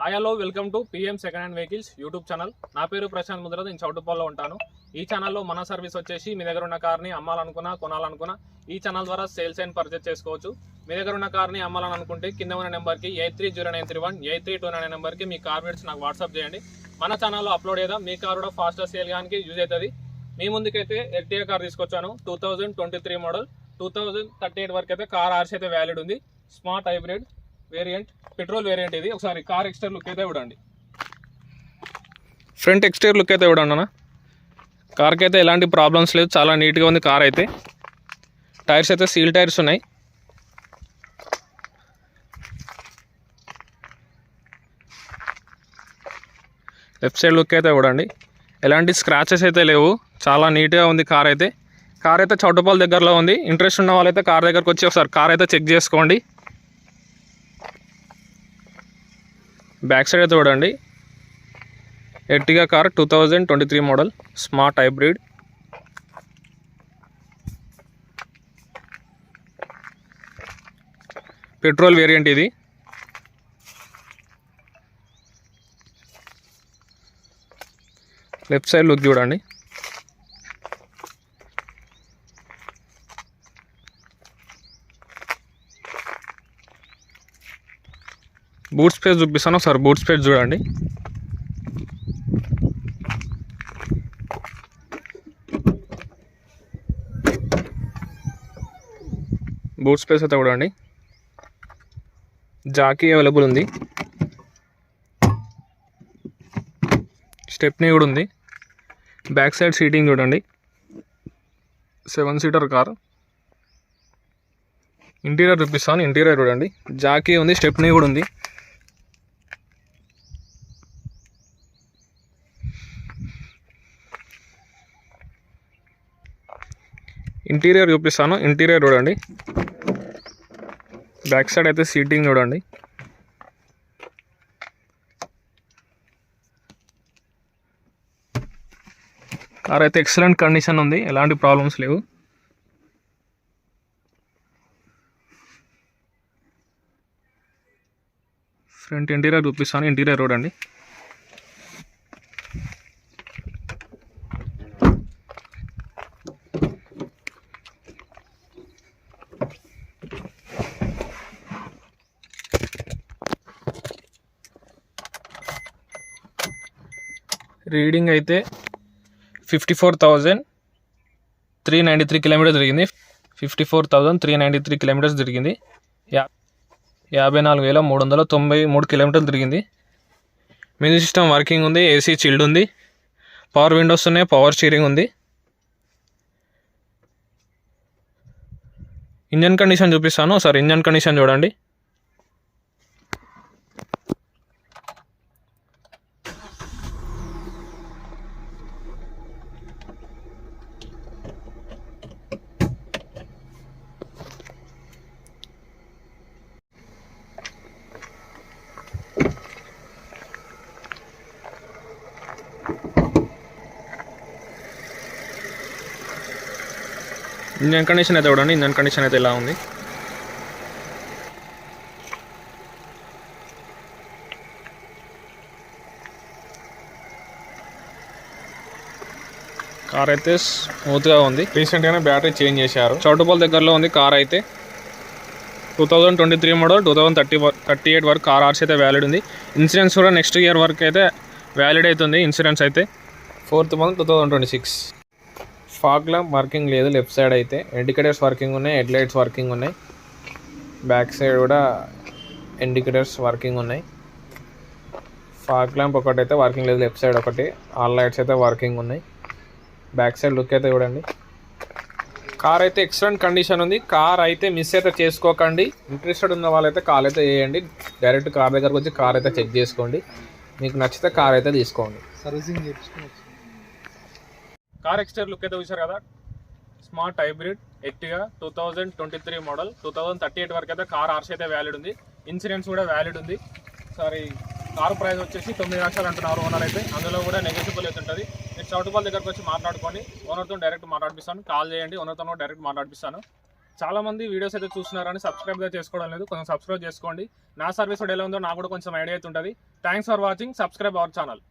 Hello welcome to PM second hand vehicles YouTube channel. నా పేరు ప్రశాంత్ ముద్ర, నేను చౌటుప్పల్లో ఉంటాను. ఈ ఛానల్లో మన సర్వీస్ వచ్చేసి మీ దగ్గర ఉన్న కార్ని అమ్మాలనుకున్నా కొనాలనుకున్నా ఈ ఛానల్ ద్వారా సేల్స్ అండ్ పర్చేస్ చేసుకోవచ్చు. మీ దగ్గర ఉన్న కార్ని అమ్మాలని అనుకుంటే కింద ఉన్న నెంబర్కి 830931 8329 నెంబర్కి మీ కార్ రేట్స్ నాకు వాట్సాప్ చేయండి. మన ఛానల్లో అప్లోడ్ చేద్దాం. మీ కార్ కూడా ఫాస్ట్గా సేల్ కానీ యూజ్ అవుతుంది. మీ ముందుకైతే ఎర్టిగా కార్ తీసుకొచ్చాను. 2023 మోడల్ 2038 వరకు అయితే కార్ ఆర్సీ అయితే వ్యాలిడ్ ఉంది. Smart hybrid variant, petrol variant. ఇది ఒకసారి కార్ ఎక్స్టర్ లుక్ అయితే ఇవ్వండి. ఫ్రంట్ ఎక్స్టీరియర్ లుక్ అయితే ఇవ్వండి అన్న. కార్కి అయితే ఎలాంటి ప్రాబ్లమ్స్ లేదు, చాలా నీట్గా ఉంది కార్ అయితే. టైర్స్ అయితే సీల్ టైర్స్ ఉన్నాయి. లెఫ్ట్ సైడ్ లుక్ అయితే ఇవ్వండి. ఎలాంటి స్క్రాచెస్ అయితే లేవు, చాలా నీట్గా ఉంది కార్ అయితే. కార్ అయితే చౌటుప్పల్ దగ్గరలో ఉంది. ఇంట్రెస్ట్ ఉన్న వాళ్ళైతే కార్ దగ్గరకు వచ్చి ఒకసారి కార్ అయితే చెక్ చేసుకోండి. బ్యాక్ సైడ్ అయితే చూడండి. Ertiga car 2023 model smart hybrid. Petrol variant ఇది. లెఫ్ట్ సైడ్ లుక్ చూడండి. బూట్ స్పేస్ చూపిస్తాను ఒకసారి. బూట్ స్పేస్ చూడండి. బూట్ స్పేస్ అయితే చూడండి. జాకీ అవైలబుల్ ఉంది. స్టెప్నీ కూడా ఉంది. బ్యాక్ సైడ్ సీటింగ్ చూడండి. 7 సీటర్ కార్. ఇంటీరియర్ చూపిస్తాను. ఇంటీరియర్ చూడండి. జాకీ ఉంది, స్టెప్నీ కూడా ఉంది. ఇంటీరియర్ చూపిస్తాను. ఇంటీరియర్ చూడండి. బ్యాక్ సైడ్ అయితే సీటింగ్ చూడండి. కార్ అయితే ఎక్సలెంట్ కండిషన్ ఉంది, ఎలాంటి ప్రాబ్లమ్స్ లేవు. ఫ్రంట్ ఇంటీరియర్ చూపిస్తాను. ఇంటీరియర్ చూడండి. రీడింగ్ అయితే 54,393 కిలోమీటర్స్ తిరిగింది. 54,393 కిలోమీటర్స్ తిరిగింది. 54,393 కిలోమీటర్లు తిరిగింది. మ్యూజిక్ సిస్టమ్ వర్కింగ్ ఉంది. ఏసీ చిల్డ్ ఉంది. పవర్ విండోస్ ఉన్నాయి. పవర్ స్టీరింగ్ ఉంది. ఇంజన్ కండిషన్ చూపిస్తాను సార్. ఇంజన్ కండిషన్ చూడండి. ఇంజన్ కండిషన్ అయితే చూడండి. ఇంజన్ కండిషన్ అయితే ఎలా ఉంది. కార్ అయితే స్మూత్గా ఉంది. రీసెంట్గానే బ్యాటరీ చేంజ్ చేశారు. చౌటుప్పల్ దగ్గరలో ఉంది కార్ అయితే. 2023 మోడల్ 2038 వరకు కార్ ఆర్సీ అయితే వ్యాలిడ్ ఉంది. ఇన్సూరెన్స్ కూడా నెక్స్ట్ ఇయర్ వరకు అయితే వ్యాలిడ్ అవుతుంది. ఇన్సూరెన్స్ అయితే 4th month 2026. Fog lamp working లేదు. లెఫ్ట్ సైడ్ అయితే ఇండికేటర్స్ వర్కింగ్ ఉన్నాయి. హెడ్ లైట్స్ వర్కింగ్ ఉన్నాయి. బ్యాక్ సైడ్ కూడా ఇండికేటర్స్ వర్కింగ్ ఉన్నాయి. ఫాగ్ ల్యాంప్ ఒకటి అయితే వర్కింగ్ లేదు. లెఫ్ట్ సైడ్ ఒకటి. ఆల్ లైట్స్ అయితే వర్కింగ్ ఉన్నాయి. బ్యాక్ సైడ్ లుక్ అయితే చూడండి. కార్ అయితే ఎక్సలెంట్ కండిషన్ ఉంది. కార్ అయితే మిస్ అయితే చేసుకోకండి. ఇంట్రెస్టెడ్ ఉన్న వాళ్ళైతే కాల్ అయితే చేయండి. డైరెక్ట్ కార్ దగ్గరకు వచ్చి కార్ అయితే చెక్ చేసుకోండి. మీకు నచ్చితే కార్ అయితే తీసుకోండి. సర్వీసింగ్ చేయించుకోవచ్చు. కార్ ఎక్స్టీరియర్ లుక్ అయితే చూసారు కదా. స్మార్ట్ హైబ్రిడ్ ఎర్టిగా 2023 మోడల్ 2038 వరకు అయితే కార్ ఆర్సీ అయితే వ్యాలిడ్ ఉంది. ఇన్సూరెన్స్ కూడా వ్యాలిడ్ ఉంది. సారీ, కారు ప్రైస్ వచ్చేసి 9 లక్షలు అంటున్నారు ఓనర్ అయితే. అందులో కూడా నెగోషియబుల్ అయితే ఉంటుంది. మీరు చౌటుప్పల్ దగ్గరకు వచ్చి మాట్లాడుకోండి. ఓనర్తో డైరెక్ట్ మాట్లాడిపిస్తాను. కాల్ చేయండి, ఓనర్తో డైరెక్ట్ మాట్లాడిపిస్తాను. చాలా మంది వీడియోస్ అయితే చూస్తున్నారని సబ్స్క్రైబ్ అయితే చేసుకోవడం లేదు. కొంచెం సబ్స్క్రైబ్ చేసుకోండి. నా సర్వీస్ ఎలా ఉందో నాకు కూడా కొంచెం ఐడియా అయితే ఉంటుంది. Thanks for watching. Subscribe our channel.